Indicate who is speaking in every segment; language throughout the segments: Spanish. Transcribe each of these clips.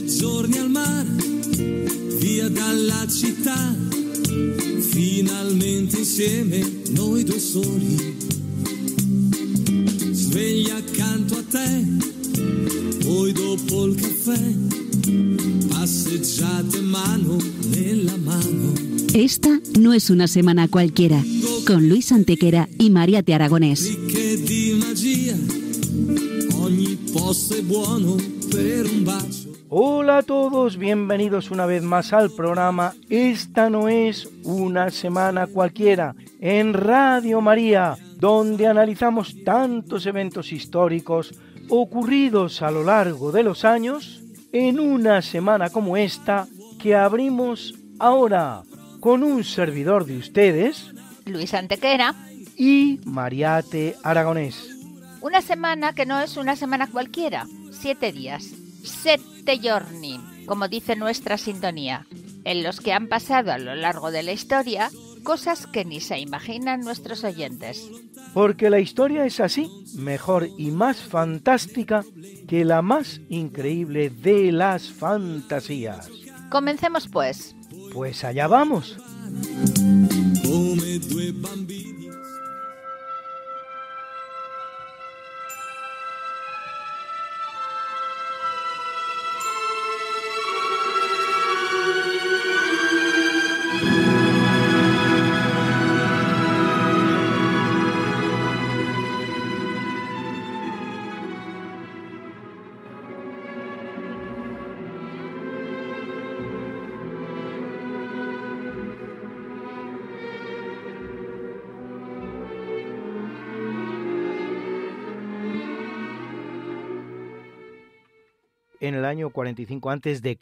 Speaker 1: giorni al mare, via dalla città, finalmente insieme noi due soli. Sveglia accanto a te, poi dopo il caffè, passeggiate mano nella mano.
Speaker 2: Esta no es una semana cualquiera, con Luis Antequera y Mariate Aragonés.
Speaker 1: Ricche di magia, ogni posto è buono per un bacio.
Speaker 3: Hola a todos, bienvenidos una vez más al programa Esta no es una semana cualquiera, en Radio María, donde analizamos tantos eventos históricos ocurridos a lo largo de los años, en una semana como esta que abrimos ahora con un servidor de ustedes,
Speaker 4: Luis Antequera,
Speaker 3: y Mariate Aragonés.
Speaker 4: Una semana que no es una semana cualquiera, 7 días, 7 giorni, como dice nuestra sintonía, en los que han pasado a lo largo de la historia cosas que ni se imaginan nuestros oyentes.
Speaker 3: Porque la historia es así, mejor y más fantástica que la más increíble de las fantasías.
Speaker 4: Comencemos pues.
Speaker 3: Pues allá vamos.
Speaker 1: Come due bambini.
Speaker 3: En el año 45 a.C.,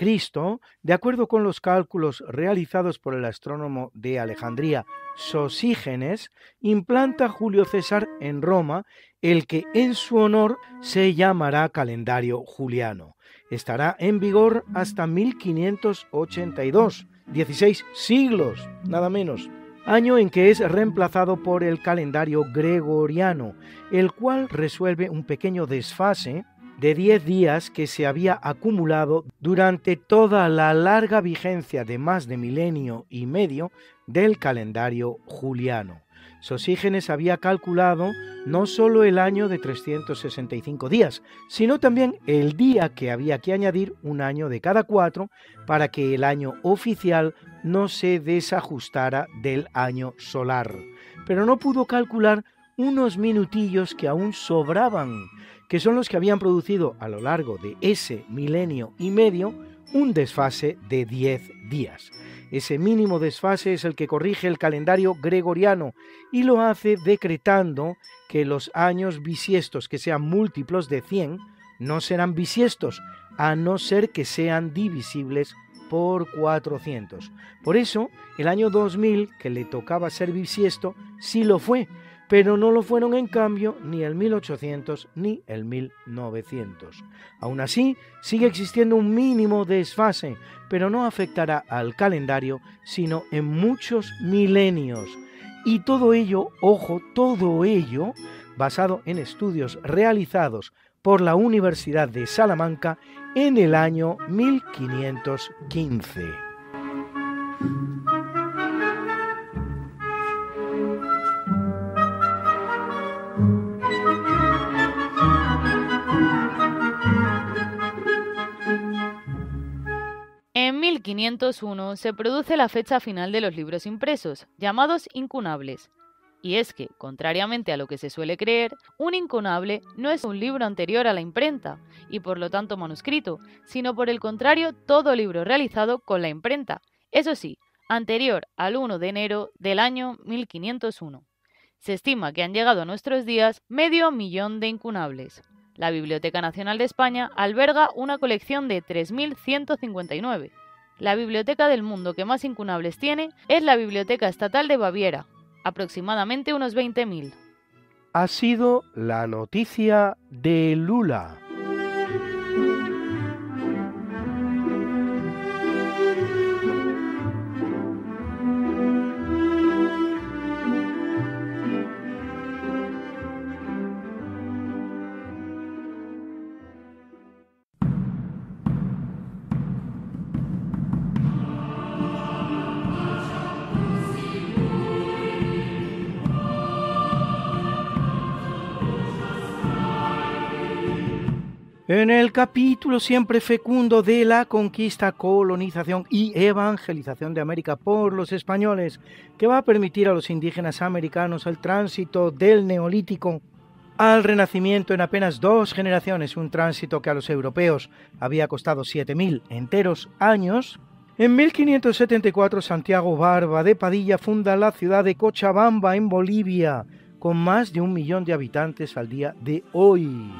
Speaker 3: de acuerdo con los cálculos realizados por el astrónomo de Alejandría, Sosígenes, implanta Julio César en Roma el que en su honor se llamará calendario juliano. Estará en vigor hasta 1582, 16 siglos, nada menos, año en que es reemplazado por el calendario gregoriano, el cual resuelve un pequeño desfase de 10 días que se había acumulado durante toda la larga vigencia de más de milenio y medio del calendario juliano. Sosígenes había calculado no solo el año de 365 días, sino también el día que había que añadir un año de cada 4 para que el año oficial no se desajustara del año solar. Pero no pudo calcular unos minutillos que aún sobraban, que son los que habían producido a lo largo de ese milenio y medio un desfase de 10 días. Ese mínimo desfase es el que corrige el calendario gregoriano y lo hace decretando que los años bisiestos que sean múltiplos de 100 no serán bisiestos, a no ser que sean divisibles por 400. Por eso, el año 2000, que le tocaba ser bisiesto, sí lo fue, pero no lo fueron en cambio ni el 1800 ni el 1900. Aún así, sigue existiendo un mínimo desfase, pero no afectará al calendario sino en muchos milenios. Y todo ello, ojo, todo ello, basado en estudios realizados por la Universidad de Salamanca en el año 1515.
Speaker 5: En 1501 se produce la fecha final de los libros impresos, llamados incunables. Y es que, contrariamente a lo que se suele creer, un incunable no es un libro anterior a la imprenta, y por lo tanto manuscrito, sino por el contrario todo libro realizado con la imprenta, eso sí, anterior al 1 de enero del año 1501. Se estima que han llegado a nuestros días 500.000 de incunables. La Biblioteca Nacional de España alberga una colección de 3.159. La biblioteca del mundo que más incunables tiene es la Biblioteca Estatal de Baviera, aproximadamente unos 20.000.
Speaker 3: Ha sido la noticia de Lula. En el capítulo siempre fecundo de la conquista, colonización y evangelización de América por los españoles, que va a permitir a los indígenas americanos el tránsito del Neolítico al Renacimiento en apenas 2 generaciones, un tránsito que a los europeos había costado 7.000 enteros años. En 1574 Santiago Barba de Padilla funda la ciudad de Cochabamba en Bolivia, con más de 1 millón de habitantes al día de hoy.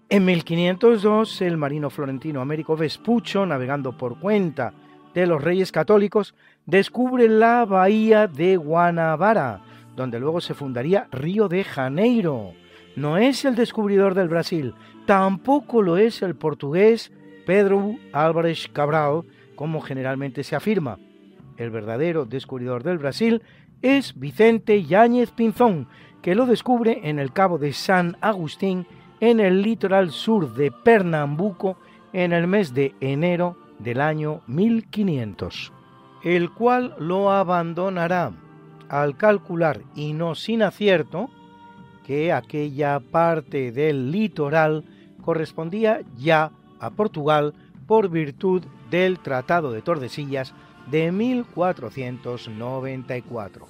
Speaker 3: En 1502, el marino florentino Américo Vespuccio, navegando por cuenta de los reyes católicos, descubre la bahía de Guanabara, donde luego se fundaría Río de Janeiro. No es el descubridor del Brasil, tampoco lo es el portugués Pedro Álvares Cabral, como generalmente se afirma. El verdadero descubridor del Brasil es Vicente Yáñez Pinzón, que lo descubre en el Cabo de San Agustín, en el litoral sur de Pernambuco, en el mes de enero del año 1500, el cual lo abandonará al calcular, y no sin acierto, que aquella parte del litoral correspondía ya a Portugal por virtud del Tratado de Tordesillas de 1494.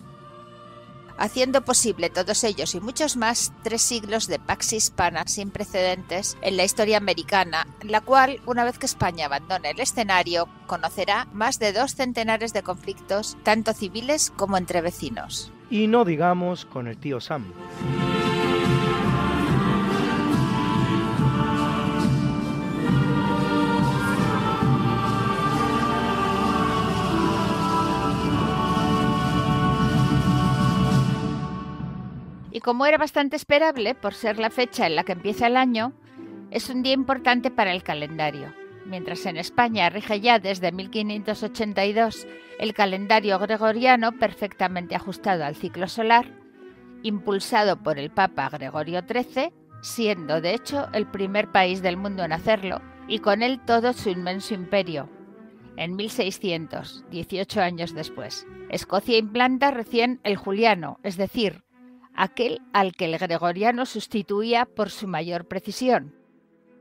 Speaker 4: Haciendo posible todos ellos y muchos más 3 siglos de pax hispana sin precedentes en la historia americana, la cual, una vez que España abandone el escenario, conocerá más de 2 centenares de conflictos, tanto civiles como entre vecinos.
Speaker 3: Y no digamos con el tío Sam.
Speaker 4: Y como era bastante esperable, por ser la fecha en la que empieza el año, es un día importante para el calendario. Mientras en España rige ya desde 1582 el calendario gregoriano perfectamente ajustado al ciclo solar, impulsado por el Papa Gregorio XIII, siendo de hecho el primer país del mundo en hacerlo, y con él todo su inmenso imperio. En 1600, 18 años después, Escocia implanta recién el juliano, es decir, aquel al que el gregoriano sustituía por su mayor precisión.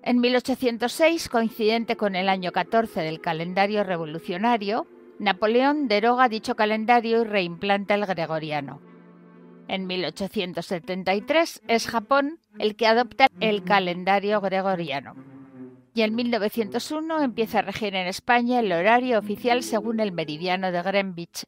Speaker 4: En 1806, coincidente con el año 14 del calendario revolucionario, Napoleón deroga dicho calendario y reimplanta el gregoriano. En 1873 es Japón el que adopta el calendario gregoriano. Y en 1901 empieza a regir en España el horario oficial según el meridiano de Greenwich.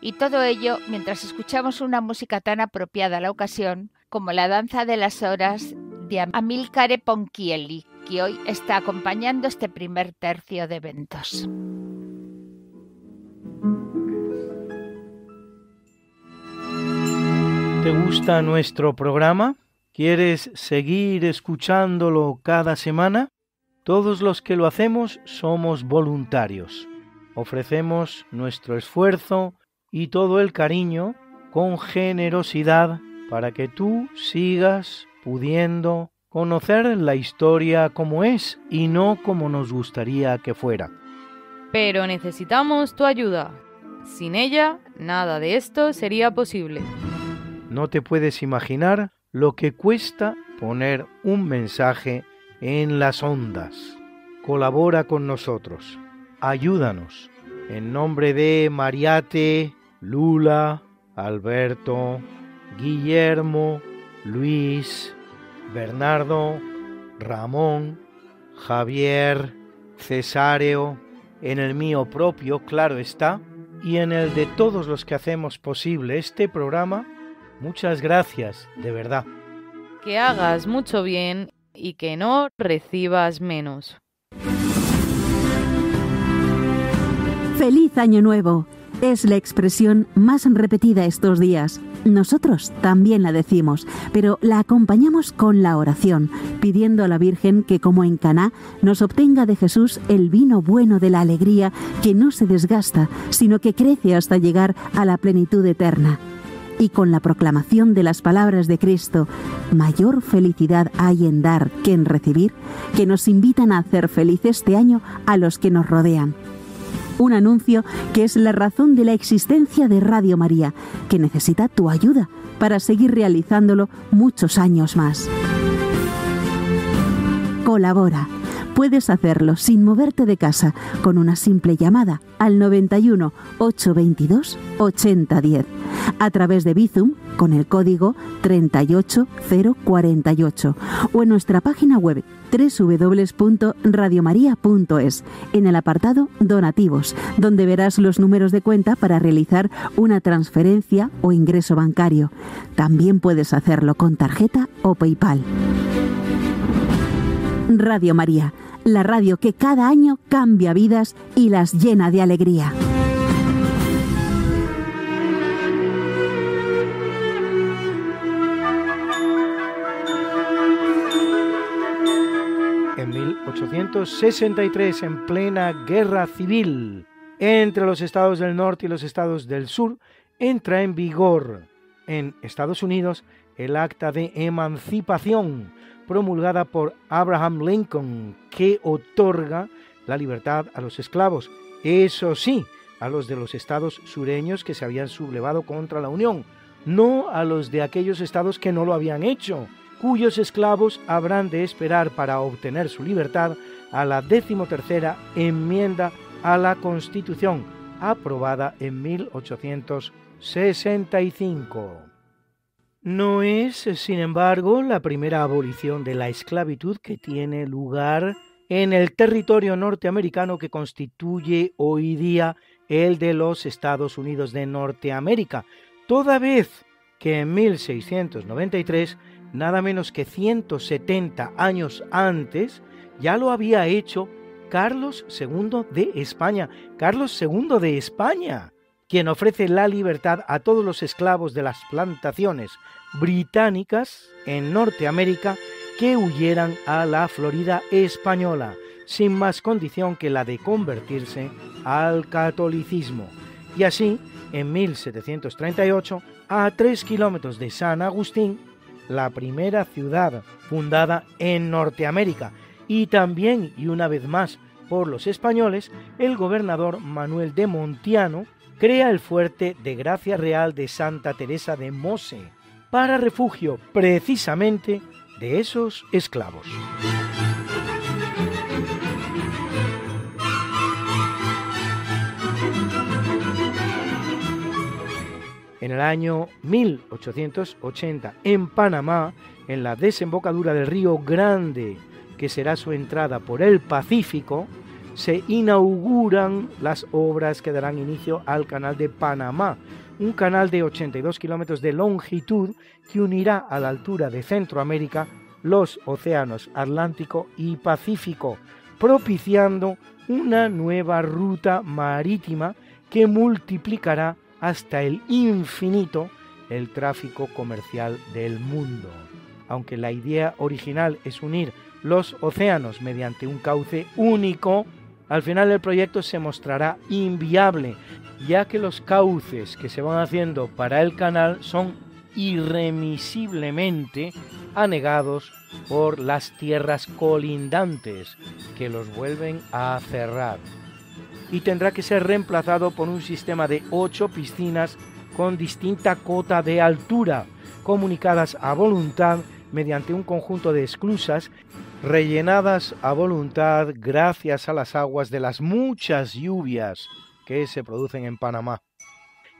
Speaker 4: Y todo ello mientras escuchamos una música tan apropiada a la ocasión como la danza de las horas de Amilcare Ponchielli, que hoy está acompañando este primer tercio de eventos.
Speaker 3: ¿Te gusta nuestro programa? ¿Quieres seguir escuchándolo cada semana? Todos los que lo hacemos somos voluntarios. Ofrecemos nuestro esfuerzo y todo el cariño con generosidad para que tú sigas pudiendo conocer la historia como es y no como nos gustaría que fuera.
Speaker 5: Pero necesitamos tu ayuda. Sin ella, nada de esto sería posible.
Speaker 3: No te puedes imaginar lo que cuesta poner un mensaje en las ondas. Colabora con nosotros. Ayúdanos. En nombre de Mariate, Lula, Alberto, Guillermo, Luis, Bernardo, Ramón, Javier, Cesáreo, en el mío propio, claro está, y en el de todos los que hacemos posible este programa, muchas gracias, de verdad.
Speaker 5: Que hagas mucho bien y que no recibas menos.
Speaker 2: ¡Feliz Año Nuevo! Es la expresión más repetida estos días. Nosotros también la decimos, pero la acompañamos con la oración, pidiendo a la Virgen que, como en Caná, nos obtenga de Jesús el vino bueno de la alegría que no se desgasta, sino que crece hasta llegar a la plenitud eterna. Y con la proclamación de las palabras de Cristo, mayor felicidad hay en dar que en recibir, que nos invitan a hacer feliz este año a los que nos rodean. Un anuncio que es la razón de la existencia de Radio María, que necesita tu ayuda para seguir realizándolo muchos años más. Colabora. Puedes hacerlo sin moverte de casa con una simple llamada al 91 822 8010 a través de Bizum con el código 38048 o en nuestra página web www.radiomaria.es en el apartado Donativos, donde verás los números de cuenta para realizar una transferencia o ingreso bancario. También puedes hacerlo con tarjeta o PayPal. Radio María, la radio que cada año cambia vidas y las llena de alegría.
Speaker 3: En 1863, en plena guerra civil entre los estados del norte y los estados del sur, entra en vigor en Estados Unidos el Acta de Emancipación, promulgada por Abraham Lincoln, que otorga la libertad a los esclavos, eso sí, a los de los estados sureños que se habían sublevado contra la Unión, no a los de aquellos estados que no lo habían hecho, cuyos esclavos habrán de esperar para obtener su libertad a la 13ª enmienda a la Constitución, aprobada en 1865. No es, sin embargo, la primera abolición de la esclavitud que tiene lugar en el territorio norteamericano que constituye hoy día el de los Estados Unidos de Norteamérica, toda vez que en 1693, nada menos que 170 años antes, ya lo había hecho Carlos II de España. Carlos II de España, quien ofrece la libertad a todos los esclavos de las plantaciones británicas en Norteamérica que huyeran a la Florida española, sin más condición que la de convertirse al catolicismo. Y así, en 1738, a 3 kilómetros de San Agustín, la primera ciudad fundada en Norteamérica, y también, y una vez más, por los españoles, el gobernador Manuel de Montiano crea el fuerte de Gracia Real de Santa Teresa de Mose, para refugio precisamente de esos esclavos. En el año 1880, en Panamá, en la desembocadura del Río Grande, que será su entrada por el Pacífico, se inauguran las obras que darán inicio al Canal de Panamá, un canal de 82 kilómetros de longitud que unirá a la altura de Centroamérica los océanos Atlántico y Pacífico, propiciando una nueva ruta marítima que multiplicará hasta el infinito el tráfico comercial del mundo. Aunque la idea original es unir los océanos mediante un cauce único, al final el proyecto se mostrará inviable, ya que los cauces que se van haciendo para el canal son irremisiblemente anegados por las tierras colindantes, que los vuelven a cerrar. Y tendrá que ser reemplazado por un sistema de 8 piscinas con distinta cota de altura, comunicadas a voluntad mediante un conjunto de esclusas rellenadas a voluntad gracias a las aguas de las muchas lluvias que se producen en Panamá,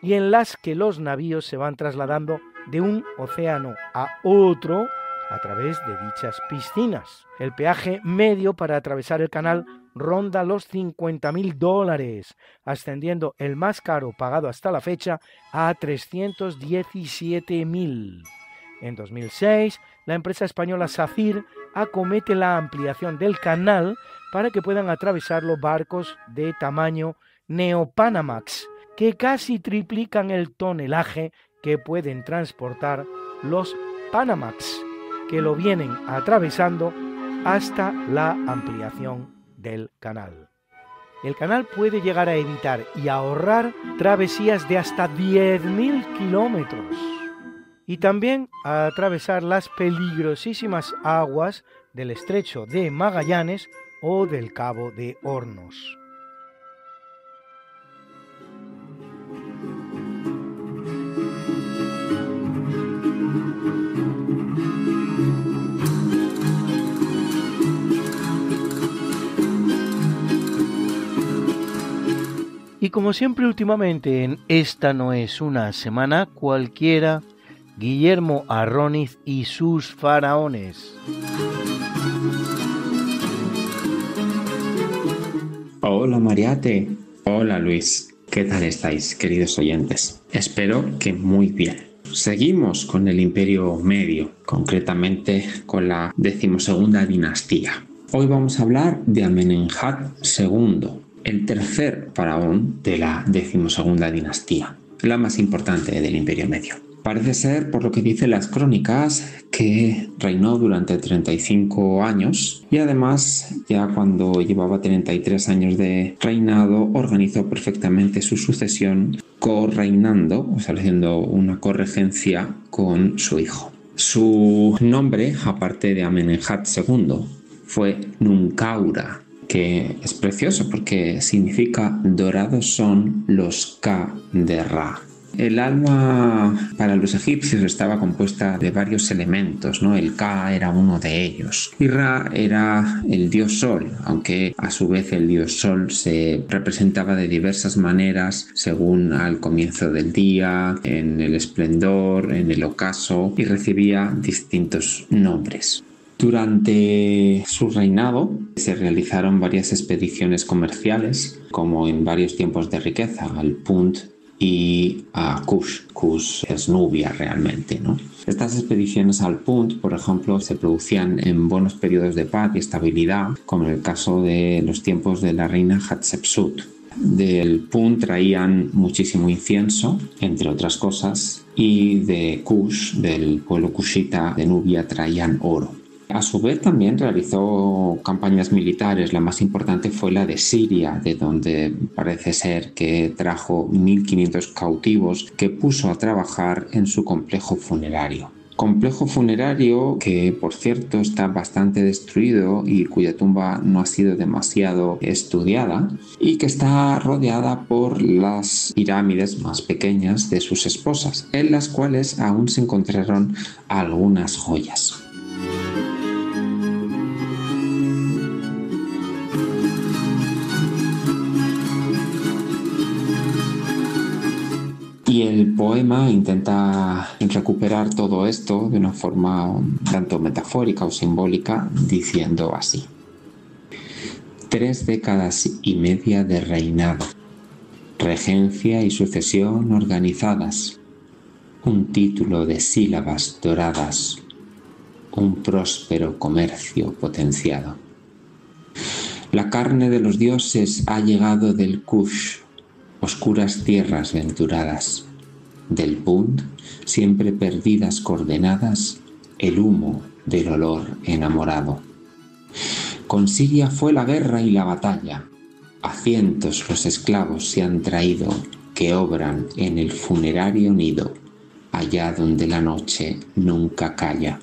Speaker 3: y en las que los navíos se van trasladando de un océano a otro a través de dichas piscinas. El peaje medio para atravesar el canal ronda los $50.000, ascendiendo el más caro pagado hasta la fecha a $317.000. En 2006, la empresa española SACIR acomete la ampliación del canal para que puedan atravesarlo barcos de tamaño Neopanamax, que casi triplican el tonelaje que pueden transportar los Panamax, que lo vienen atravesando hasta la ampliación del canal. El canal puede llegar a evitar y ahorrar travesías de hasta 10.000 kilómetros y también a atravesar las peligrosísimas aguas del Estrecho de Magallanes o del Cabo de Hornos. Y como siempre últimamente en Esta no es una semana cualquiera, Guillermo Arroniz y sus faraones.
Speaker 6: Hola Mariate, hola Luis, ¿qué tal estáis, queridos oyentes? Espero que muy bien. Seguimos con el Imperio Medio, concretamente con la 12ª dinastía. Hoy vamos a hablar de Amenemhat II, el tercer faraón de la 12ª dinastía, la más importante del Imperio Medio. Parece ser, por lo que dicen las crónicas, que reinó durante 35 años y además, ya cuando llevaba 33 años de reinado, organizó perfectamente su sucesión co-reinando, o sea, haciendo una corregencia con su hijo. Su nombre, aparte de Amenemhat II, fue Nuncaura, que es precioso porque significa dorados son los Ka de Ra. El alma para los egipcios estaba compuesta de varios elementos, ¿no? El Ka era uno de ellos. Y Ra era el dios sol, aunque a su vez el dios sol se representaba de diversas maneras según al comienzo del día, en el esplendor, en el ocaso, y recibía distintos nombres. Durante su reinado se realizaron varias expediciones comerciales, como en varios tiempos de riqueza, al Punt y a Kush. Kush es Nubia realmente, ¿no? Estas expediciones al Punt, por ejemplo, se producían en buenos periodos de paz y estabilidad, como en el caso de los tiempos de la reina Hatshepsut. Del Punt traían muchísimo incienso, entre otras cosas, y de Kush, del pueblo kushita de Nubia, traían oro. A su vez también realizó campañas militares. La más importante fue la de Siria, de donde parece ser que trajo 1500 cautivos que puso a trabajar en su complejo funerario. Complejo funerario que, por cierto, está bastante destruido y cuya tumba no ha sido demasiado estudiada, y que está rodeada por las pirámides más pequeñas de sus esposas, en las cuales aún se encontraron algunas joyas. Y el poema intenta recuperar todo esto de una forma tanto metafórica o simbólica, diciendo así: 3 décadas y media de reinado, regencia y sucesión organizadas, un título de sílabas doradas, un próspero comercio potenciado. La carne de los dioses ha llegado del Kush, oscuras tierras venturadas, del Punt, siempre perdidas coordenadas, el humo del olor enamorado. Con Siria fue la guerra y la batalla, a cientos los esclavos se han traído, que obran en el funerario nido, allá donde la noche nunca calla.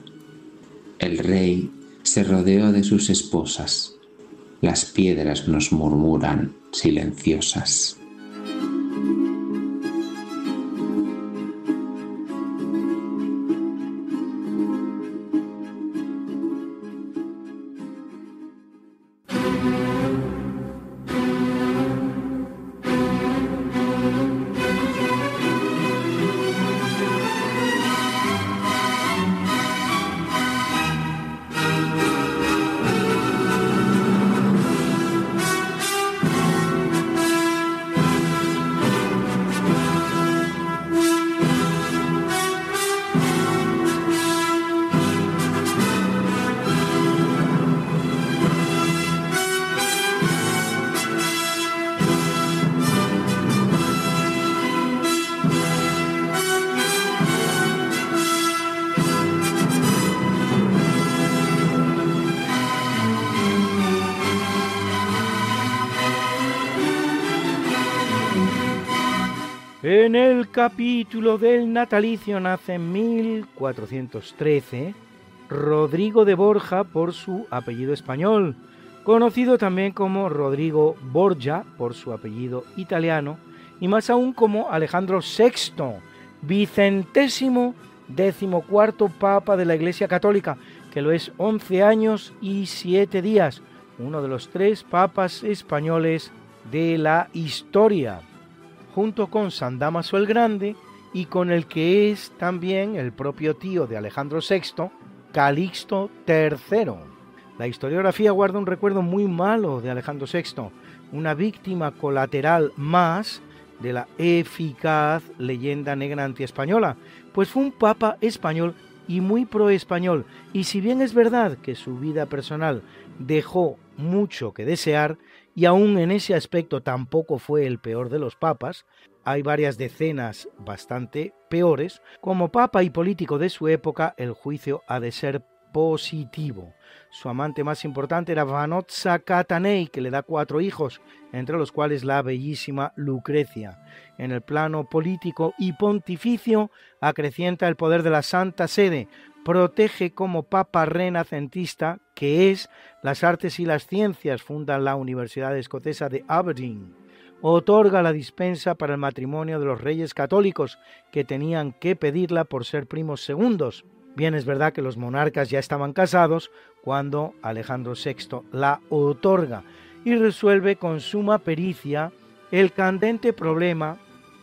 Speaker 6: El rey se rodeó de sus esposas, las piedras nos murmuran silenciosas.
Speaker 3: En el capítulo del natalicio nace en 1413 Rodrigo de Borja por su apellido español, conocido también como Rodrigo Borgia por su apellido italiano y más aún como Alejandro VI, vicentésimo decimocuarto Papa de la Iglesia Católica, que lo es 11 años y 7 días, uno de los 3 papas españoles de la historia. junto con San Dámaso el Grande y con el que es también el propio tío de Alejandro VI, Calixto III. La historiografía guarda un recuerdo muy malo de Alejandro VI, una víctima colateral más de la eficaz leyenda negra antiespañola, pues fue un papa español y muy proespañol, y si bien es verdad que su vida personal dejó mucho que desear, y aún en ese aspecto tampoco fue el peor de los papas, hay varias decenas bastante peores, como papa y político de su época, el juicio ha de ser positivo. Su amante más importante era Vanozza Catanei, que le da 4 hijos, entre los cuales la bellísima Lucrecia. En el plano político y pontificio, acrecienta el poder de la Santa Sede, protege como papa renacentista, que es, las artes y las ciencias, funda la Universidad Escocesa de Aberdeen, otorga la dispensa para el matrimonio de los reyes católicos, que tenían que pedirla por ser primos segundos. Bien, es verdad que los monarcas ya estaban casados cuando Alejandro VI la otorga y resuelve con suma pericia el candente problema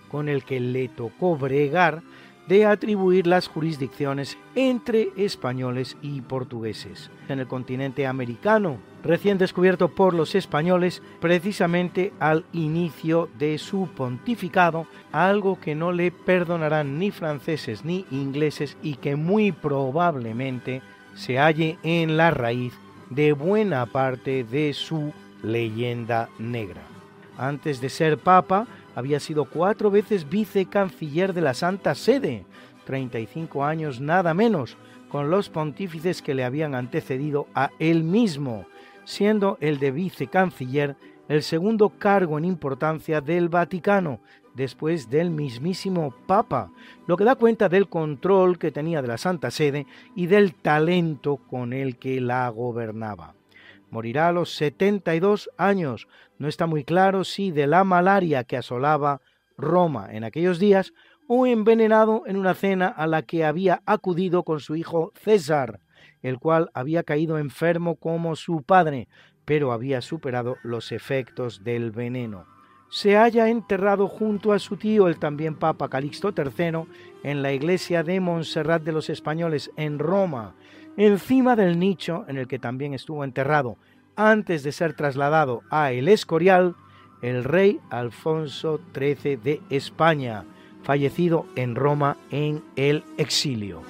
Speaker 3: con el que le tocó bregar de atribuir las jurisdicciones entre españoles y portugueses. En el continente americano, recién descubierto por los españoles precisamente al inicio de su pontificado, algo que no le perdonarán ni franceses ni ingleses y que muy probablemente se halle en la raíz de buena parte de su leyenda negra. Antes de ser papa, había sido 4 veces vicecanciller de la Santa Sede, 35 años nada menos, con los pontífices que le habían antecedido a él mismo, siendo el de vicecanciller el segundo cargo en importancia del Vaticano, después del mismísimo Papa, lo que da cuenta del control que tenía de la Santa Sede y del talento con el que la gobernaba. Morirá a los 72 años, no está muy claro si de la malaria que asolaba Roma en aquellos días o envenenado en una cena a la que había acudido con su hijo César, el cual había caído enfermo como su padre, pero había superado los efectos del veneno. Se halla enterrado junto a su tío, el también Papa Calixto III, en la iglesia de Montserrat de los Españoles en Roma, encima del nicho en el que también estuvo enterrado, antes de ser trasladado a El Escorial, el rey Alfonso XIII de España, fallecido en Roma en el exilio.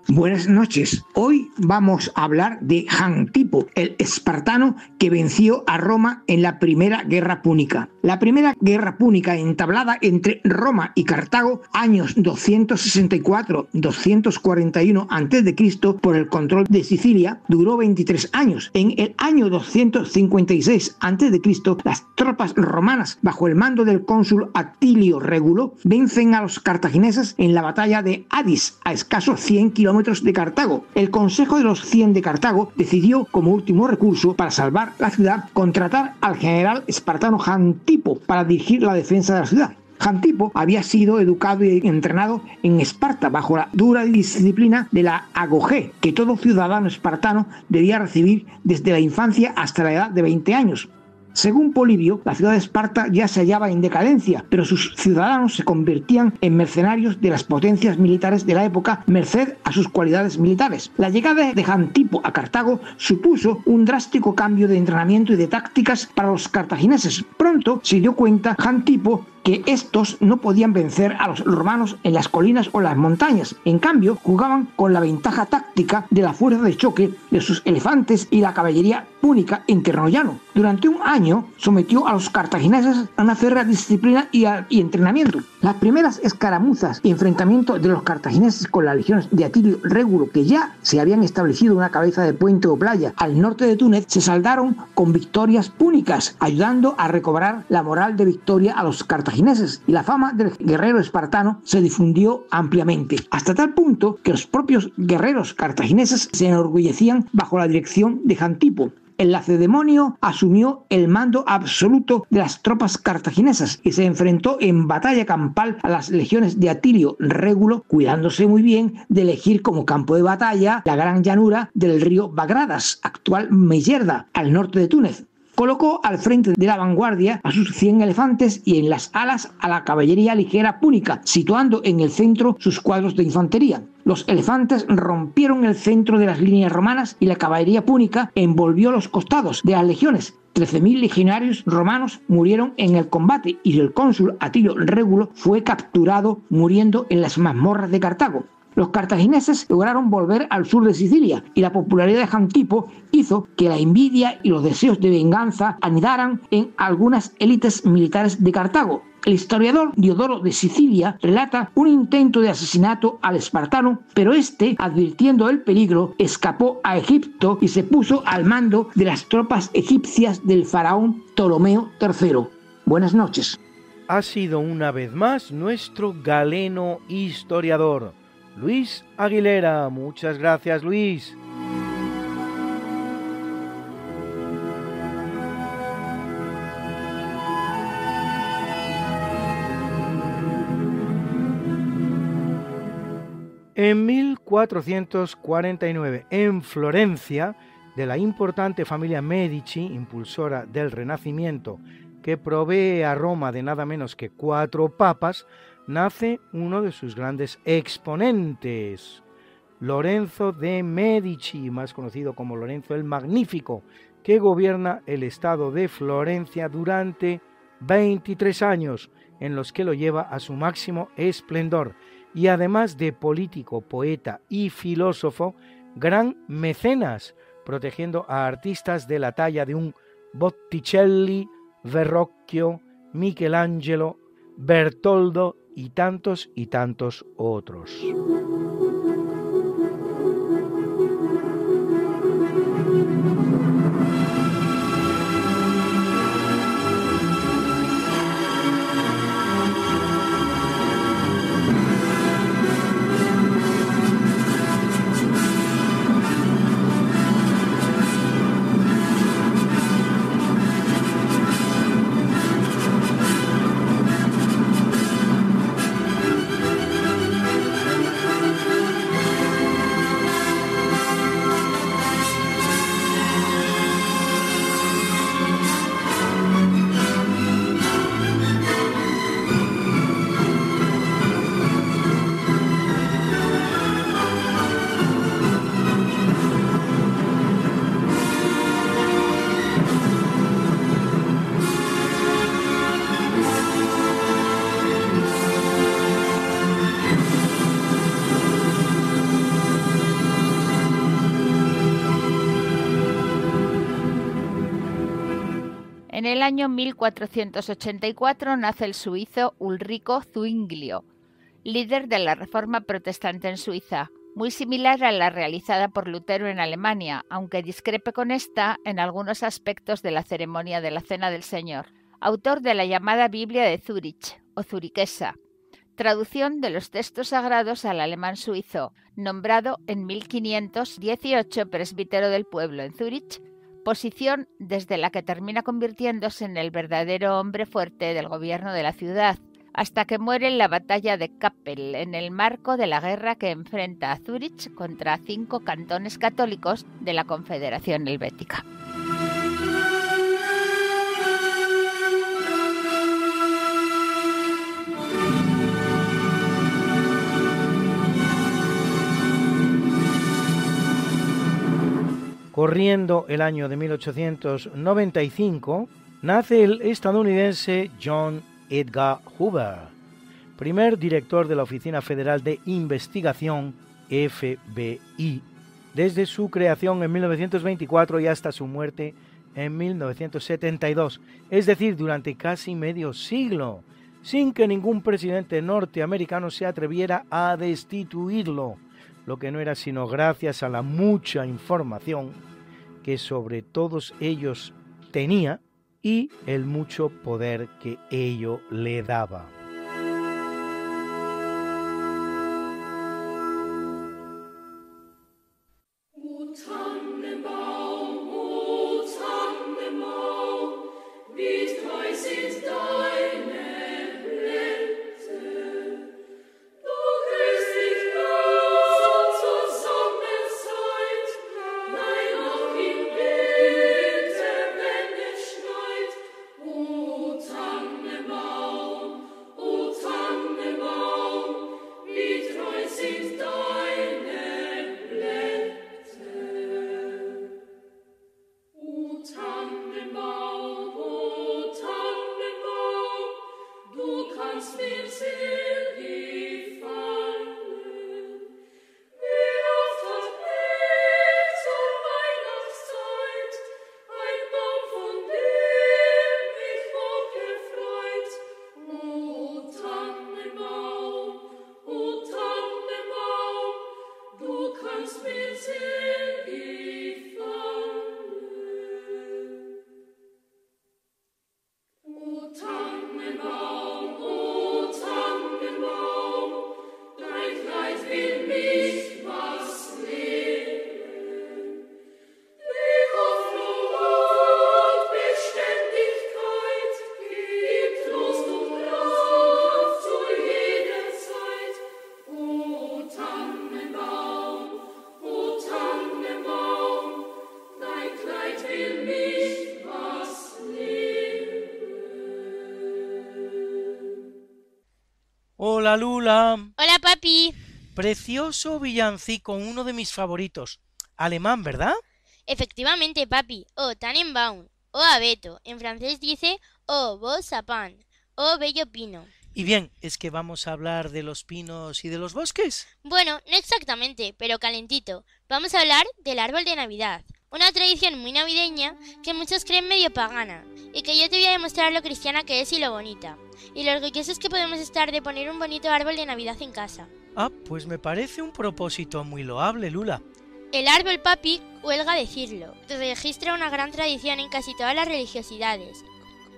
Speaker 7: Buenas noches. Hoy vamos a hablar de Jantipo, el espartano que venció a Roma en la Primera Guerra Púnica. La Primera Guerra Púnica, entablada entre Roma y Cartago, años 264-241 a.C., por el control de Sicilia, duró 23 años. En el año 256 a.C., las tropas romanas, bajo el mando del cónsul Atilio Régulo, vencen a los cartagineses en la batalla de Adis, a escasos 100 kilómetros de Cartago. El Consejo de los 100 de Cartago decidió, como último recurso para salvar la ciudad, contratar al general espartano Jantipo para dirigir la defensa de la ciudad. Jantipo había sido educado y entrenado en Esparta bajo la dura disciplina de la agogé que todo ciudadano espartano debía recibir desde la infancia hasta la edad de 20 años. Según Polibio, la ciudad de Esparta ya se hallaba en decadencia, pero sus ciudadanos se convertían en mercenarios de las potencias militares de la época, merced a sus cualidades militares. La llegada de Jantipo a Cartago supuso un drástico cambio de entrenamiento y de tácticas para los cartagineses. Pronto se dio cuenta Jantipo que estos no podían vencer a los romanos en las colinas o las montañas. En cambio, jugaban con la ventaja táctica de la fuerza de choque de sus elefantes y la caballería púnica en terreno llano. Durante un año sometió a los cartagineses a una férrea disciplina y entrenamiento. Las primeras escaramuzas y enfrentamientos de los cartagineses con las legiones de Atilio Régulo, que ya se habían establecido en una cabeza de puente o playa al norte de Túnez, se saldaron con victorias púnicas, ayudando a recobrar la moral de victoria a los cartagineses, y la fama del guerrero espartano se difundió ampliamente, hasta tal punto que los propios guerreros cartagineses se enorgullecían bajo la dirección de Jantipo. El lacedemonio asumió el mando absoluto de las tropas cartaginesas y se enfrentó en batalla campal a las legiones de Atilio Régulo, cuidándose muy bien de elegir como campo de batalla la gran llanura del río Bagradas, actual Meyerda, al norte de Túnez. Colocó al frente de la vanguardia a sus 100 elefantes y en las alas a la caballería ligera púnica, situando en el centro sus cuadros de infantería. Los elefantes rompieron el centro de las líneas romanas y la caballería púnica envolvió los costados de las legiones. 13.000 legionarios romanos murieron en el combate y el cónsul Atilio Régulo fue capturado muriendo en las mazmorras de Cartago. Los cartagineses lograron volver al sur de Sicilia y la popularidad de Jantipo hizo que la envidia y los deseos de venganza anidaran en algunas élites militares de Cartago. El historiador Diodoro de Sicilia relata un intento de asesinato al espartano, pero este, advirtiendo el peligro, escapó a Egipto y se puso al mando de las tropas egipcias del faraón Ptolomeo III. Buenas noches.
Speaker 3: Ha sido una vez más nuestro galeno historiador, Luis Aguilera. Muchas gracias, Luis. En 1449, en Florencia, de la importante familia Medici, impulsora del Renacimiento, que provee a Roma de nada menos que 4 papas, nace uno de sus grandes exponentes, Lorenzo de Medici, más conocido como Lorenzo el Magnífico, que gobierna el estado de Florencia durante 23 años, en los que lo lleva a su máximo esplendor, y además de político, poeta y filósofo, gran mecenas, protegiendo a artistas de la talla de un Botticelli, Verrocchio, Michelangelo, Bertoldo y tantos otros.
Speaker 4: En el año 1484 nace el suizo Ulrico Zwinglio, líder de la Reforma protestante en Suiza, muy similar a la realizada por Lutero en Alemania, aunque discrepe con esta en algunos aspectos de la ceremonia de la Cena del Señor. Autor de la llamada Biblia de Zúrich, o zuriquesa, traducción de los textos sagrados al alemán suizo, nombrado en 1518 presbítero del pueblo en Zúrich, posición desde la que termina convirtiéndose en el verdadero hombre fuerte del gobierno de la ciudad, hasta que muere en la batalla de Kappel, en el marco de la guerra que enfrenta a Zúrich contra 5 cantones católicos de la Confederación Helvética.
Speaker 3: Corriendo el año de 1895, nace el estadounidense John Edgar Hoover, primer director de la Oficina Federal de Investigación, FBI, desde su creación en 1924 y hasta su muerte en 1972, es decir, durante casi medio siglo. sin que ningún presidente norteamericano se atreviera a destituirlo, lo que no era sino gracias a la mucha información que sobre todos ellos tenía y el mucho poder que ello le daba. Hola Lula.
Speaker 8: Hola papi.
Speaker 3: Precioso villancico, uno de mis favoritos. Alemán, ¿verdad?
Speaker 8: Efectivamente papi. O Tannenbaum. O abeto. En francés dice o beau sapin. O bello pino.
Speaker 3: Y bien, ¿es que vamos a hablar de los pinos y de los bosques?
Speaker 8: Bueno, no exactamente, pero calentito. Vamos a hablar del árbol de Navidad. Una tradición muy navideña que muchos creen medio pagana y que yo te voy a demostrar lo cristiana que es y lo bonita. Y lo orgullosos que podemos estar de poner un bonito árbol de Navidad en casa.
Speaker 3: Ah, pues me parece un propósito muy loable, Lula.
Speaker 8: El árbol, papi, huelga decirlo, registra una gran tradición en casi todas las religiosidades.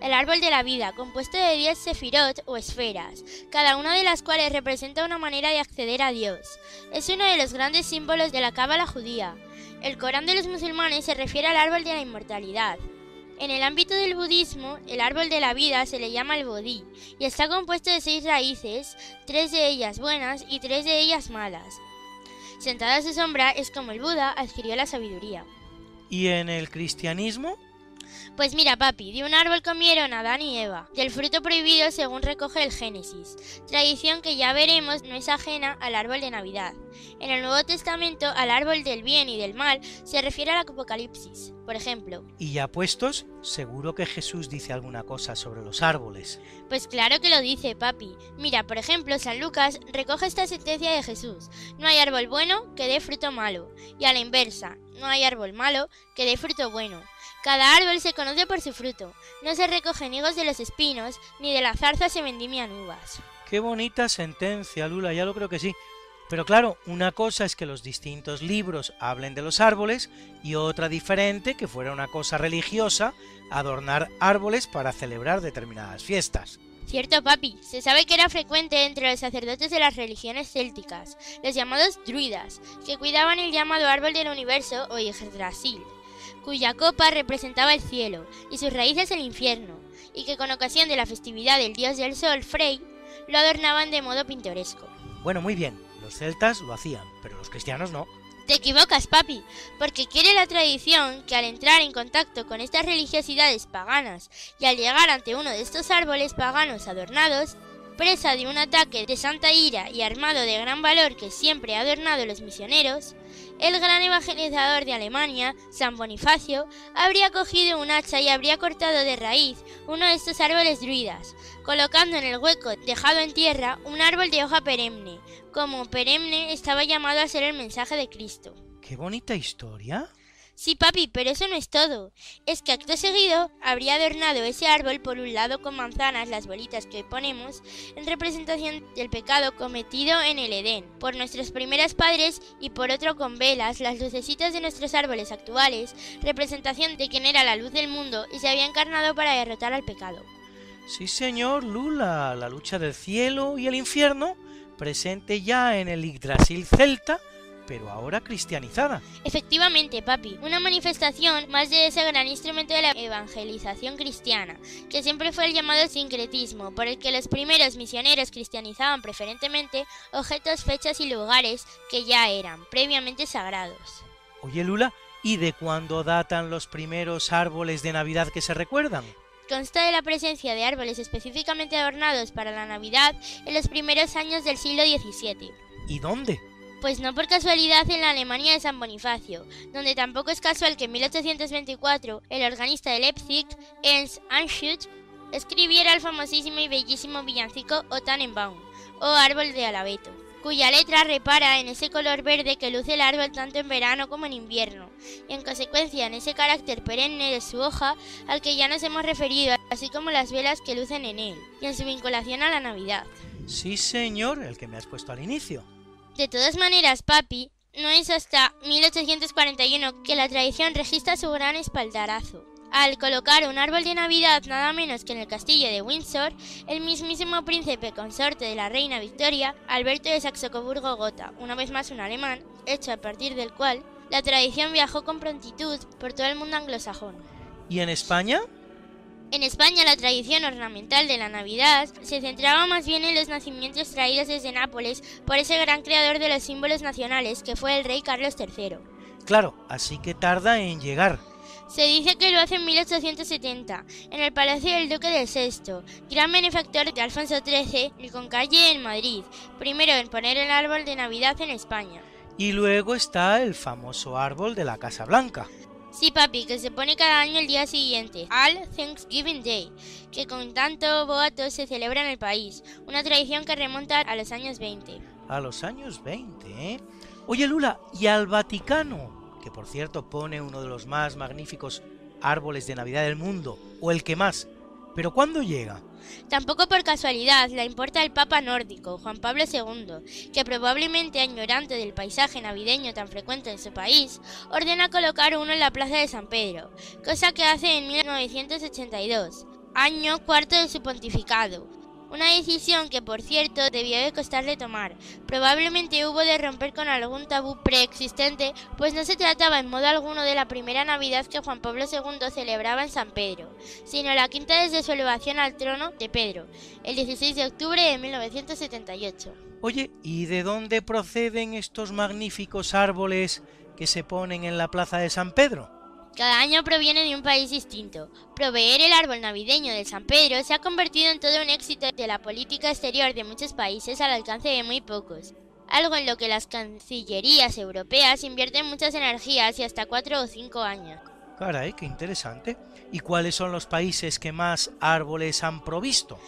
Speaker 8: El árbol de la vida, compuesto de 10 sefirot o esferas, cada una de las cuales representa una manera de acceder a Dios. Es uno de los grandes símbolos de la cábala judía. El Corán de los musulmanes se refiere al árbol de la inmortalidad. En el ámbito del budismo, el árbol de la vida se le llama el bodhi y está compuesto de 6 raíces, 3 de ellas buenas y 3 de ellas malas. Sentado a su sombra es como el Buda adquirió la sabiduría.
Speaker 3: ¿Y en el cristianismo?
Speaker 8: Pues mira papi, de un árbol comieron Adán y Eva, del fruto prohibido según recoge el Génesis, tradición que ya veremos no es ajena al árbol de Navidad. En el Nuevo Testamento al árbol del bien y del mal se refiere al Apocalipsis, por ejemplo.
Speaker 3: Y ya puestos, seguro que Jesús dice alguna cosa sobre los árboles.
Speaker 8: Pues claro que lo dice papi. Mira, por ejemplo, San Lucas recoge esta sentencia de Jesús: no hay árbol bueno que dé fruto malo, y a la inversa, no hay árbol malo que dé fruto bueno. Cada árbol se conoce por su fruto. No se recogen higos de los espinos, ni de la zarza se vendimian uvas.
Speaker 3: Qué bonita sentencia, Lula, ya lo creo que sí. Pero claro, una cosa es que los distintos libros hablen de los árboles y otra diferente que fuera una cosa religiosa adornar árboles para celebrar determinadas fiestas.
Speaker 8: Cierto, papi. Se sabe que era frecuente entre los sacerdotes de las religiones célticas, los llamados druidas, que cuidaban el llamado árbol del universo o Yggdrasil, cuya copa representaba el cielo y sus raíces el infierno, y que con ocasión de la festividad del dios del sol, Frey, lo adornaban de modo pintoresco.
Speaker 3: Bueno, muy bien, los celtas lo hacían, pero los cristianos no.
Speaker 8: Te equivocas, papi, porque quiere la tradición que al entrar en contacto con estas religiosidades paganas y al llegar ante uno de estos árboles paganos adornados, presa de un ataque de santa ira y armado de gran valor que siempre ha adornado los misioneros, el gran evangelizador de Alemania, San Bonifacio, habría cogido un hacha y habría cortado de raíz uno de estos árboles druidas, colocando en el hueco dejado en tierra un árbol de hoja perenne, como perenne estaba llamado a ser el mensaje de Cristo.
Speaker 3: ¡Qué bonita historia!
Speaker 8: Sí, papi, pero eso no es todo. Es que acto seguido habría adornado ese árbol por un lado con manzanas, las bolitas que hoy ponemos, en representación del pecado cometido en el Edén, por nuestros primeros padres, y por otro con velas, las lucecitas de nuestros árboles actuales, representación de quien era la luz del mundo y se había encarnado para derrotar al pecado.
Speaker 3: Sí, señor, Lula, la lucha del cielo y el infierno, presente ya en el Yggdrasil celta, pero ahora cristianizada.
Speaker 8: Efectivamente, papi, una manifestación más de ese gran instrumento de la evangelización cristiana, que siempre fue el llamado sincretismo, por el que los primeros misioneros cristianizaban preferentemente objetos, fechas y lugares que ya eran previamente sagrados.
Speaker 3: Oye, Lula, ¿y de cuándo datan los primeros árboles de Navidad que se recuerdan?
Speaker 8: Consta de la presencia de árboles específicamente adornados para la Navidad en los primeros años del siglo XVII.
Speaker 3: ¿Y dónde?
Speaker 8: Pues no por casualidad en la Alemania de San Bonifacio, donde tampoco es casual que en 1824 el organista de Leipzig, Ernst Anschutz, escribiera el famosísimo y bellísimo villancico O Tannenbaum, o Árbol de Alabeto, cuya letra repara en ese color verde que luce el árbol tanto en verano como en invierno, y en consecuencia en ese carácter perenne de su hoja al que ya nos hemos referido, así como las velas que lucen en él, y en su vinculación a la Navidad.
Speaker 3: Sí, señor, el que me has puesto al inicio.
Speaker 8: De todas maneras, papi, no es hasta 1841 que la tradición registra su gran espaldarazo, al colocar un árbol de Navidad nada menos que en el castillo de Windsor, el mismísimo príncipe consorte de la reina Victoria, Alberto de Saxo-Coburgo-Gotha, una vez más un alemán, hecho a partir del cual la tradición viajó con prontitud por todo el mundo anglosajón.
Speaker 3: ¿Y en España?
Speaker 8: En España la tradición ornamental de la Navidad se centraba más bien en los nacimientos traídos desde Nápoles por ese gran creador de los símbolos nacionales que fue el rey Carlos III.
Speaker 3: Claro, así que tarda en llegar.
Speaker 8: Se dice que lo hace en 1870, en el Palacio del Duque de Sexto, gran benefactor de Alfonso XIII, y con calle en Madrid, primero en poner el árbol de Navidad en España.
Speaker 3: Y luego está el famoso árbol de la Casa Blanca.
Speaker 8: Sí, papi, que se pone cada año el día siguiente, al Thanksgiving Day, que con tanto boato se celebra en el país, una tradición que remonta a los años 20.
Speaker 3: A los años 20, ¿eh? Oye, Lula, ¿y al Vaticano? Que por cierto pone uno de los más magníficos árboles de Navidad del mundo, o el que más. ¿Pero cuándo llega?
Speaker 8: Tampoco por casualidad la importa el Papa nórdico, Juan Pablo II, que probablemente añorante del paisaje navideño tan frecuente en su país, ordena colocar uno en la plaza de San Pedro, cosa que hace en 1982, año cuarto de su pontificado. Una decisión que, por cierto, debió de costarle tomar. Probablemente hubo de romper con algún tabú preexistente, pues no se trataba en modo alguno de la primera Navidad que Juan Pablo II celebraba en San Pedro, sino la quinta desde su elevación al trono de Pedro, el 16 de octubre de 1978.
Speaker 3: Oye, ¿y de dónde proceden estos magníficos árboles que se ponen en la plaza de San Pedro?
Speaker 8: Cada año proviene de un país distinto. Proveer el árbol navideño de San Pedro se ha convertido en todo un éxito de la política exterior de muchos países al alcance de muy pocos, algo en lo que las cancillerías europeas invierten muchas energías y hasta 4 o 5 años.
Speaker 3: Caray, qué interesante. ¿Y cuáles son los países que más árboles han provisto?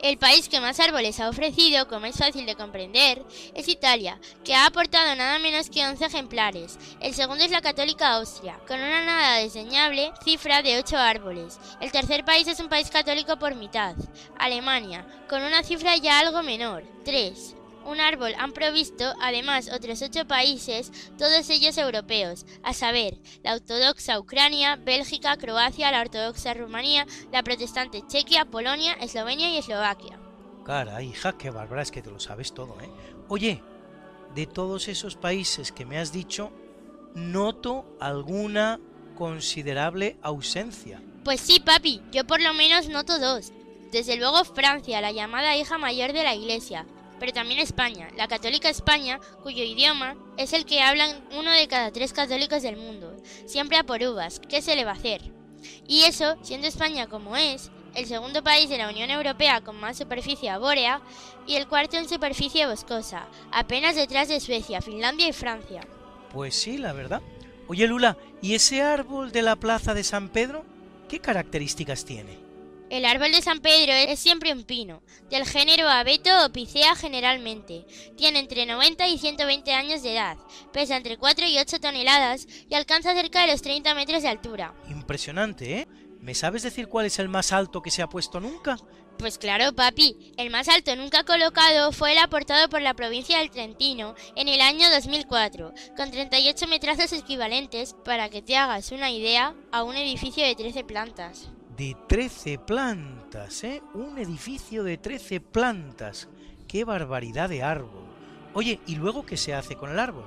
Speaker 8: El país que más árboles ha ofrecido, como es fácil de comprender, es Italia, que ha aportado nada menos que 11 ejemplares. El segundo es la católica Austria, con una nada desdeñable cifra de 8 árboles. El tercer país es un país católico por mitad, Alemania, con una cifra ya algo menor, 3. Un árbol han provisto, además, otros 8 países, todos ellos europeos, a saber, la ortodoxa Ucrania, Bélgica, Croacia, la ortodoxa Rumanía, la protestante Chequia, Polonia, Eslovenia y Eslovaquia.
Speaker 3: Caray, hija, qué bárbara, es que te lo sabes todo, ¿eh? Oye, de todos esos países que me has dicho, noto alguna considerable ausencia.
Speaker 8: Pues sí, papi, yo por lo menos noto 2. Desde luego Francia, la llamada hija mayor de la Iglesia, pero también España, la católica España, cuyo idioma es el que hablan 1 de cada 3 católicos del mundo, siempre a por uvas, ¿qué se le va a hacer? Y eso, siendo España como es, el segundo país de la Unión Europea con más superficie arbórea y el cuarto en superficie boscosa, apenas detrás de Suecia, Finlandia y Francia.
Speaker 3: Pues sí, la verdad. Oye, Lula, ¿y ese árbol de la plaza de San Pedro, qué características tiene?
Speaker 8: El árbol de San Pedro es siempre un pino, del género Abeto o Picea generalmente. Tiene entre 90 y 120 años de edad, pesa entre 4 y 8 toneladas y alcanza cerca de los 30 metros de altura.
Speaker 3: Impresionante, ¿eh? ¿Me sabes decir cuál es el más alto que se ha puesto nunca?
Speaker 8: Pues claro, papi, el más alto nunca colocado fue el aportado por la provincia del Trentino en el año 2004, con 38 metrazos equivalentes, para que te hagas una idea, a un edificio de 13 plantas.
Speaker 3: De 13 plantas, ¿eh? Un edificio de 13 plantas. ¡Qué barbaridad de árbol! Oye, ¿y luego qué se hace con el árbol?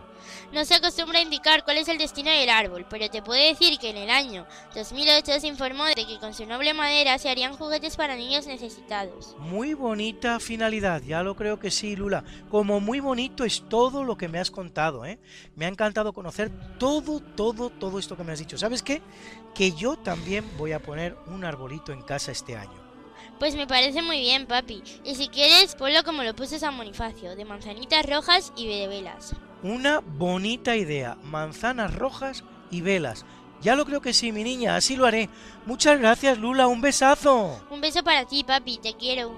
Speaker 8: No se acostumbra a indicar cuál es el destino del árbol, pero te puedo decir que en el año 2008 se informó de que con su noble madera se harían juguetes para niños necesitados.
Speaker 3: Muy bonita finalidad, ya lo creo que sí, Lula. Como muy bonito es todo lo que me has contado, ¿eh? Me ha encantado conocer todo esto que me has dicho. ¿Sabes qué? Que yo también voy a poner un arbolito en casa este año.
Speaker 8: Pues me parece muy bien, papi. Y si quieres, ponlo como lo puso San Bonifacio, de manzanitas rojas y de velas.
Speaker 3: Una bonita idea, manzanas rojas y velas. Ya lo creo que sí, mi niña, así lo haré. Muchas gracias, Lula, un besazo.
Speaker 8: Un beso para ti, papi, te quiero.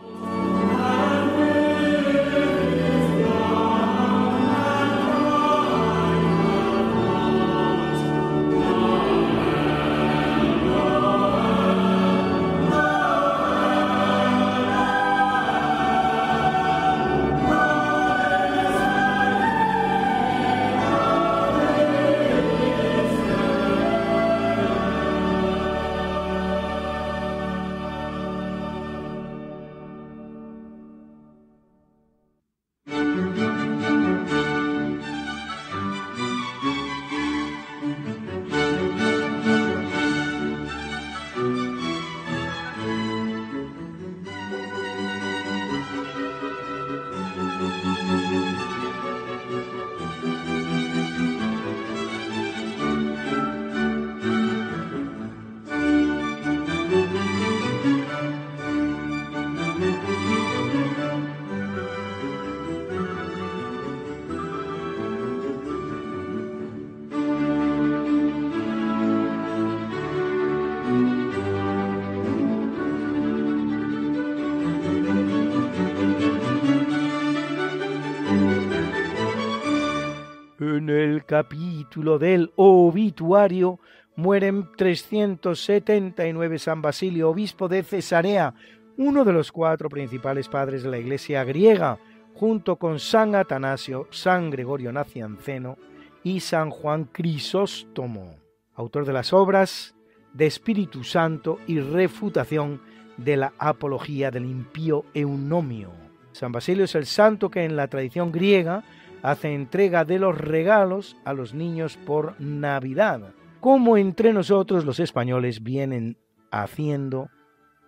Speaker 3: En el capítulo del obituario mueren 379 San Basilio, obispo de Cesarea, uno de los 4 principales padres de la Iglesia griega, junto con San Atanasio, San Gregorio Nacianceno y San Juan Crisóstomo, autor de las obras de Espíritu Santo y refutación de la apología del impío Eunomio. San Basilio es el santo que en la tradición griega hace entrega de los regalos a los niños por Navidad, como entre nosotros los españoles vienen haciendo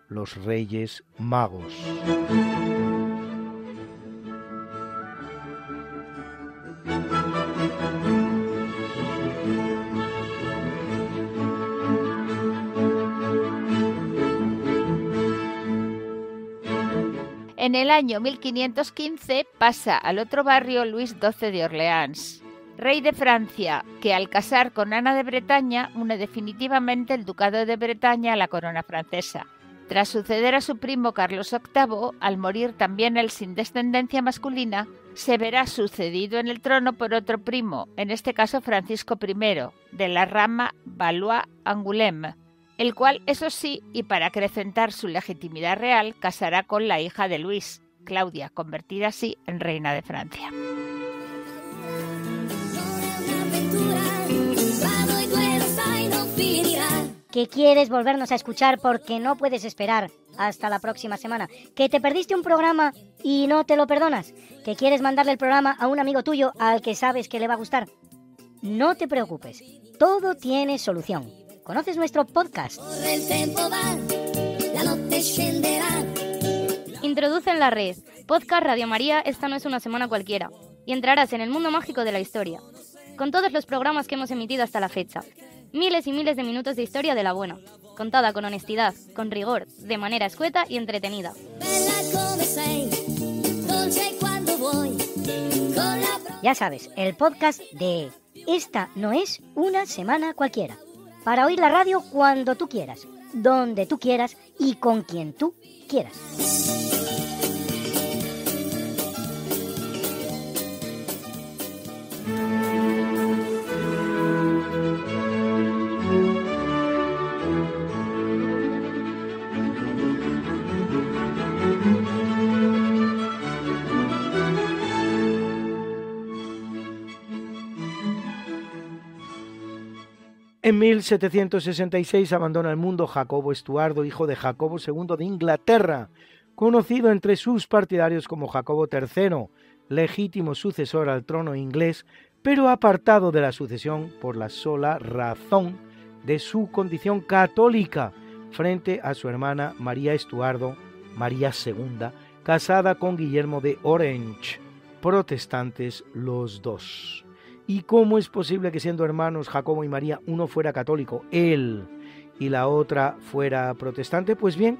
Speaker 3: los Reyes Magos.
Speaker 4: En el año 1515 pasa al otro barrio Luis XII de Orleans, rey de Francia, que al casar con Ana de Bretaña une definitivamente el ducado de Bretaña a la corona francesa. Tras suceder a su primo Carlos VIII, al morir también él sin descendencia masculina, se verá sucedido en el trono por otro primo, en este caso Francisco I, de la rama Valois-Angoulême, el cual, eso sí, y para acrecentar su legitimidad real, casará con la hija de Luis, Claudia, convertida así en reina de Francia.
Speaker 9: ¿Que quieres volvernos a escuchar porque no puedes esperar hasta la próxima semana? ¿Que te perdiste un programa y no te lo perdonas? ¿Que quieres mandarle el programa a un amigo tuyo al que sabes que le va a gustar? No te preocupes, todo tiene solución. ¿Conoces nuestro podcast?
Speaker 10: Introduce en la red Podcast Radio María, esta no es una semana cualquiera, y entrarás en el mundo mágico de la historia, con todos los programas que hemos emitido hasta la fecha. Miles y miles de minutos de historia de la buena, contada con honestidad, con rigor, de manera escueta y entretenida.
Speaker 9: Ya sabes, el podcast de Esta no es una semana cualquiera. Para oír la radio cuando tú quieras. donde tú quieras y con quien tú quieras.
Speaker 3: En 1766 abandona el mundo Jacobo Estuardo, hijo de Jacobo II de Inglaterra, conocido entre sus partidarios como Jacobo III, legítimo sucesor al trono inglés, pero apartado de la sucesión por la sola razón de su condición católica frente a su hermana María Estuardo, María II, casada con Guillermo de Orange, protestantes los dos. ¿Y cómo es posible que siendo hermanos Jacobo y María uno fuera católico, él, y la otra fuera protestante? Pues bien,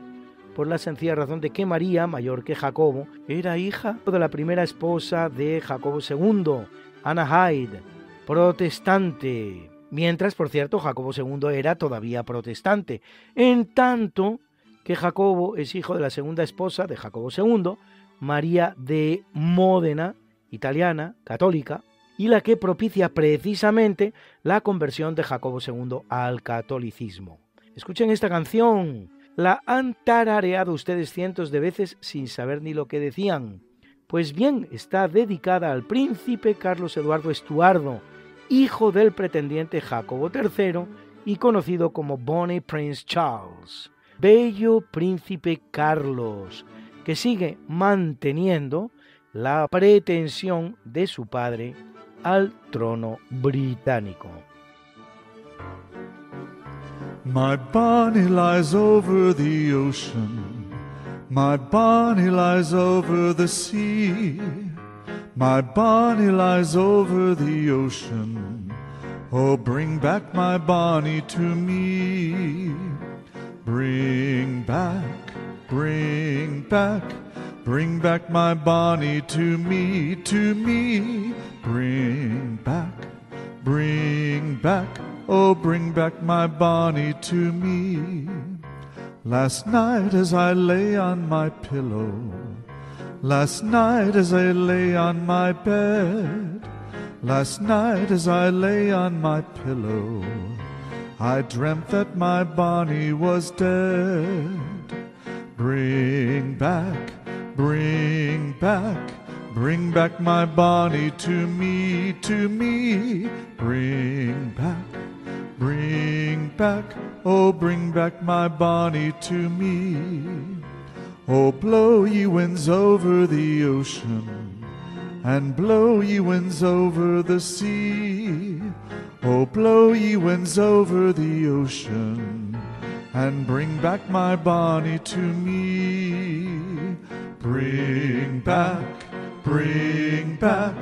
Speaker 3: por la sencilla razón de que María, mayor que Jacobo, era hija de la primera esposa de Jacobo II, Anna Hyde, protestante, mientras, por cierto, Jacobo II era todavía protestante, en tanto que Jacobo es hijo de la segunda esposa de Jacobo II, María de Módena, italiana, católica, y la que propicia precisamente la conversión de Jacobo II al catolicismo. Escuchen esta canción, la han tarareado ustedes cientos de veces sin saber ni lo que decían. Pues bien, está dedicada al príncipe Carlos Eduardo Estuardo, hijo del pretendiente Jacobo III y conocido como Bonnie Prince Charles, bello príncipe Carlos, que sigue manteniendo la pretensión de su padre al trono británico.
Speaker 11: My Bonnie lies over the ocean, my Bonnie lies over the sea, my Bonnie lies over the ocean, oh bring back my Bonnie to me. Bring back, bring back, bring back my Bonnie to me, to me. Bring back, oh bring back my Bonnie to me. Last night as I lay on my pillow, last night as I lay on my bed, last night as I lay on my pillow, I dreamt that my Bonnie was dead. Bring back, bring back, bring back my Bonnie to me, to me. Bring back, oh bring back my Bonnie to me. Oh blow ye winds over the ocean, and blow ye winds over the sea. Oh blow ye winds over the ocean, and bring back my Bonnie to me. Bring back, bring back,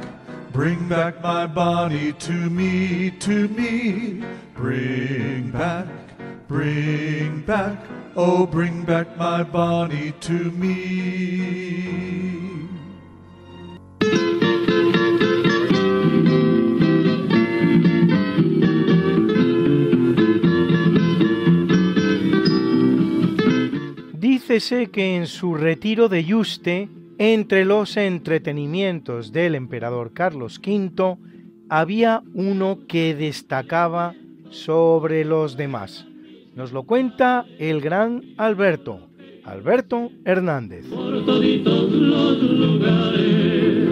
Speaker 11: bring back my Bonnie to me, to me. Bring back, oh bring back my Bonnie to me.
Speaker 3: Dícese que en su retiro de Yuste, entre los entretenimientos del emperador Carlos V, había uno que destacaba sobre los demás. Nos lo cuenta el gran Alberto Hernández.
Speaker 1: Por toditos los lugares,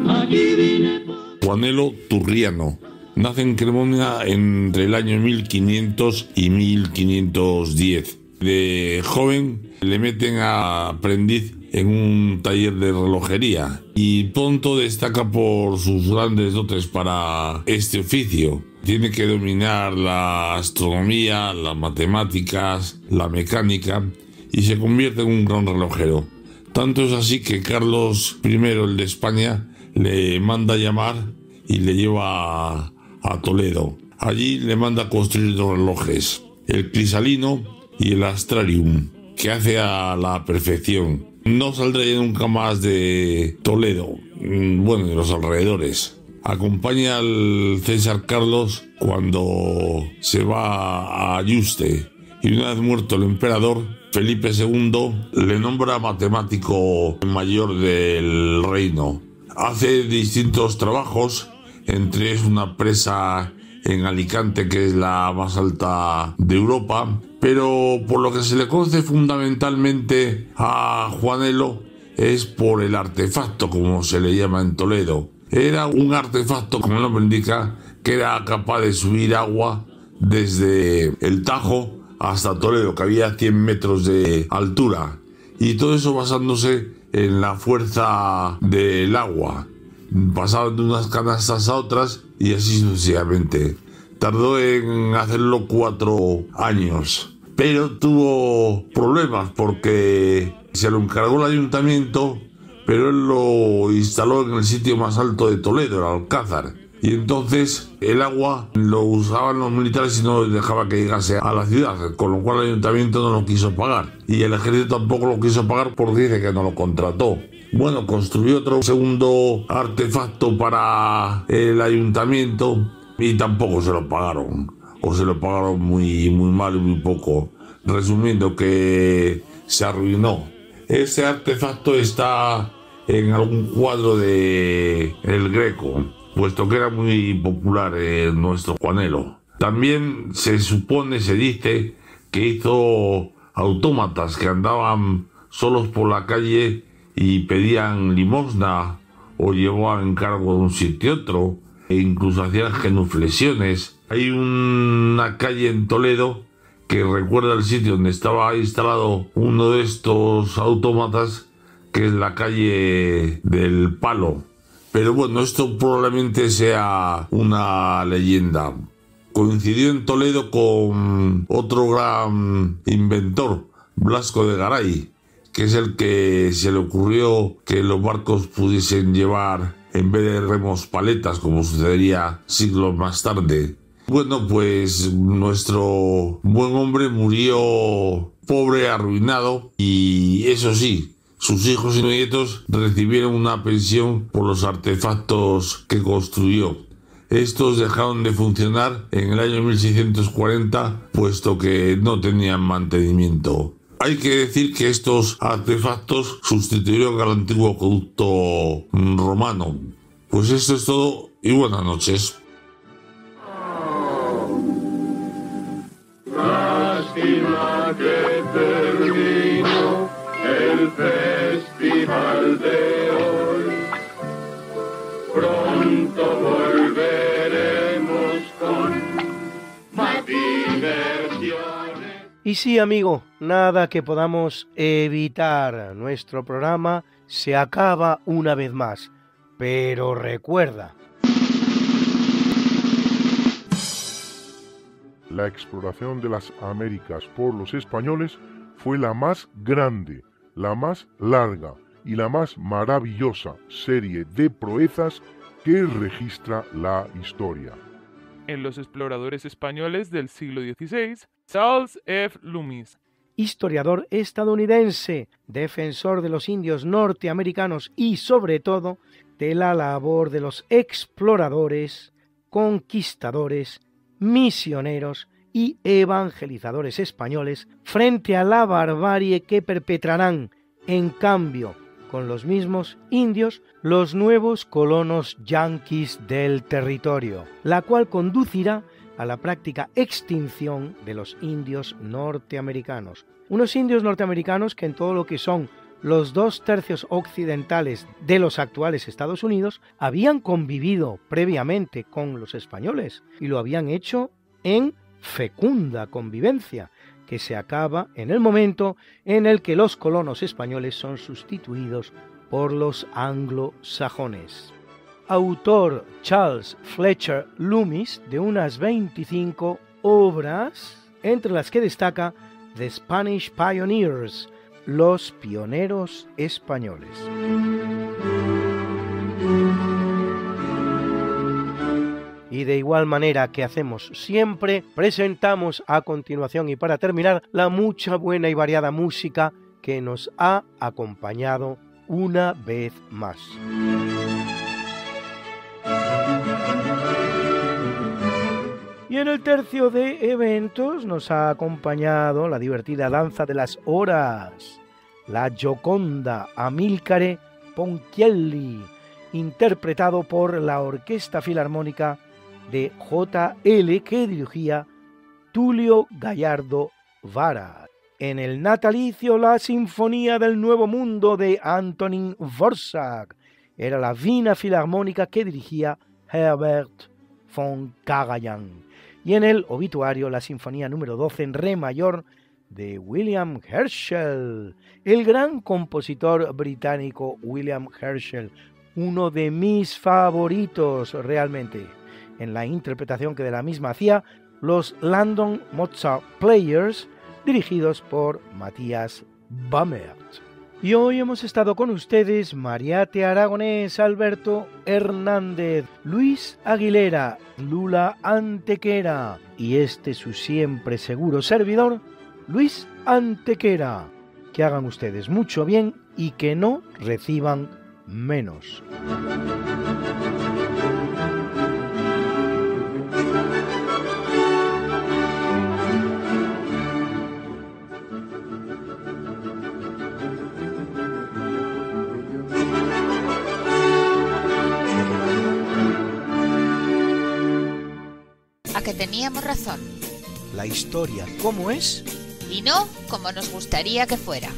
Speaker 1: aquí vine por...
Speaker 12: Juanelo Turriano nace en Cremona entre el año 1500 y 1510. De joven le meten a aprendiz en un taller de relojería y pronto destaca por sus grandes dotes para este oficio. Tiene que dominar la astronomía, las matemáticas, la mecánica y se convierte en un gran relojero. Tanto es así que Carlos I, el de España, le manda llamar y le lleva a Toledo. Allí le manda construir dos relojes, el crisalino y el astrarium, que hace a la perfección. No saldré nunca más de Toledo, bueno, de los alrededores. Acompaña al César Carlos cuando se va a Yuste y una vez muerto el emperador, Felipe II le nombra matemático mayor del reino. Hace distintos trabajos, entre ellos una presa en Alicante, que es la más alta de Europa, pero por lo que se le conoce fundamentalmente a Juanelo es por el artefacto, como se le llama en Toledo. Era un artefacto, como el nombre indica, que era capaz de subir agua desde el Tajo hasta Toledo, que había 100 metros de altura, y todo eso basándose en la fuerza del agua. Pasaban de unas canastas a otras y así sucesivamente. Tardó en hacerlo 4 años, pero tuvo problemas porque se lo encargó el ayuntamiento, pero él lo instaló en el sitio más alto de Toledo, el Alcázar. Y entonces el agua lo usaban los militares y no dejaba que llegase a la ciudad, con lo cual el ayuntamiento no lo quiso pagar. Y el ejército tampoco lo quiso pagar porque dice que no lo contrató. Bueno, construyó otro segundo artefacto para el ayuntamiento y tampoco se lo pagaron. O se lo pagaron muy mal y muy poco. Resumiendo, que se arruinó. Ese artefacto está en algún cuadro de El Greco, puesto que era muy popular en nuestro Juanelo. También se supone, se dice, que hizo autómatas que andaban solos por la calle y pedían limosna o llevaban encargo de un sitio a otro, e incluso hacían genuflexiones. Hay una calle en Toledo que recuerda el sitio donde estaba instalado uno de estos autómatas, que es la calle del Palo. Pero bueno, esto probablemente sea una leyenda. Coincidió en Toledo con otro gran inventor, Blasco de Garay, que es el que se le ocurrió que los barcos pudiesen llevar, en vez de remos, paletas, como sucedería siglos más tarde. Bueno, pues nuestro buen hombre murió pobre, arruinado, y eso sí, sus hijos y nietos recibieron una pensión por los artefactos que construyó. Estos dejaron de funcionar en el año 1640, puesto que no tenían mantenimiento. Hay que decir que estos artefactos sustituyeron al antiguo acueducto romano. Pues esto es todo y buenas noches.
Speaker 13: Lástima que terminó el festival de hoy. Pronto volveremos con más diversiones.
Speaker 3: Y sí, amigo, nada que podamos evitar. Nuestro programa se acaba una vez más. Pero recuerda,
Speaker 14: la exploración de las Américas por los españoles fue la más grande, la más larga y la más maravillosa serie de proezas que registra la historia.
Speaker 15: En los exploradores españoles del siglo XVI, Charles F. Loomis,
Speaker 3: historiador estadounidense, defensor de los indios norteamericanos y, sobre todo, de la labor de los exploradores, conquistadores, misioneros y evangelizadores españoles frente a la barbarie que perpetrarán, en cambio, con los mismos indios, los nuevos colonos yanquis del territorio, la cual conducirá a la práctica extinción de los indios norteamericanos. Unos indios norteamericanos que en todo lo que son los 2/3 occidentales de los actuales Estados Unidos habían convivido previamente con los españoles y lo habían hecho en fecunda convivencia, que se acaba en el momento en el que los colonos españoles son sustituidos por los anglosajones. Autor Charles Fletcher Loomis de unas 25 obras, entre las que destaca The Spanish Pioneers, los pioneros españoles. Y de igual manera que hacemos siempre, presentamos a continuación y para terminar la mucha buena y variada música que nos ha acompañado una vez más. Y en el tercio de eventos nos ha acompañado la divertida danza de las horas, la Gioconda Amilcare Ponchielli, interpretado por la Orquesta Filarmónica de JL que dirigía Tulio Gallardo Vara. En el natalicio, la Sinfonía del Nuevo Mundo de Antonín Dvořák. Era la Wiener Filarmónica que dirigía Herbert von Karajan. Y en el obituario, la Sinfonía número 12 en re mayor de William Herschel. El gran compositor británico William Herschel, uno de mis favoritos realmente. En la interpretación que de la misma hacía los London Mozart Players, dirigidos por Matthias Bammert. Y hoy hemos estado con ustedes Mariate Aragonés, Alberto Hernández, Luis Aguilera, Lula Antequera y este su siempre seguro servidor, Luis Antequera. Que hagan ustedes mucho bien y que no reciban menos.
Speaker 4: A que teníamos razón.
Speaker 3: La historia, ¿cómo es?
Speaker 4: Y no como nos gustaría que fuera.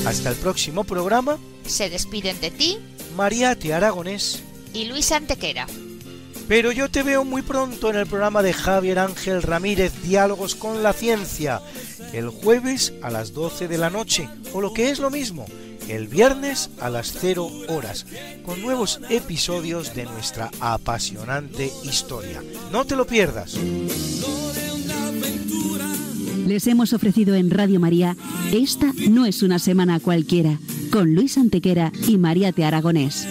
Speaker 3: Hasta el próximo programa.
Speaker 4: Se despiden de ti
Speaker 3: Mariate Aragonés
Speaker 4: y Luis Antequera.
Speaker 3: Pero yo te veo muy pronto en el programa de Javier Ángel Ramírez, Diálogos con la Ciencia, el jueves a las 12 de la noche, o lo que es lo mismo, el viernes a las 0 horas, con nuevos episodios de nuestra apasionante historia. No te lo pierdas.
Speaker 2: Les hemos ofrecido en Radio María Esta no es una semana cualquiera, con Luis Antequera y Mariate Aragonés.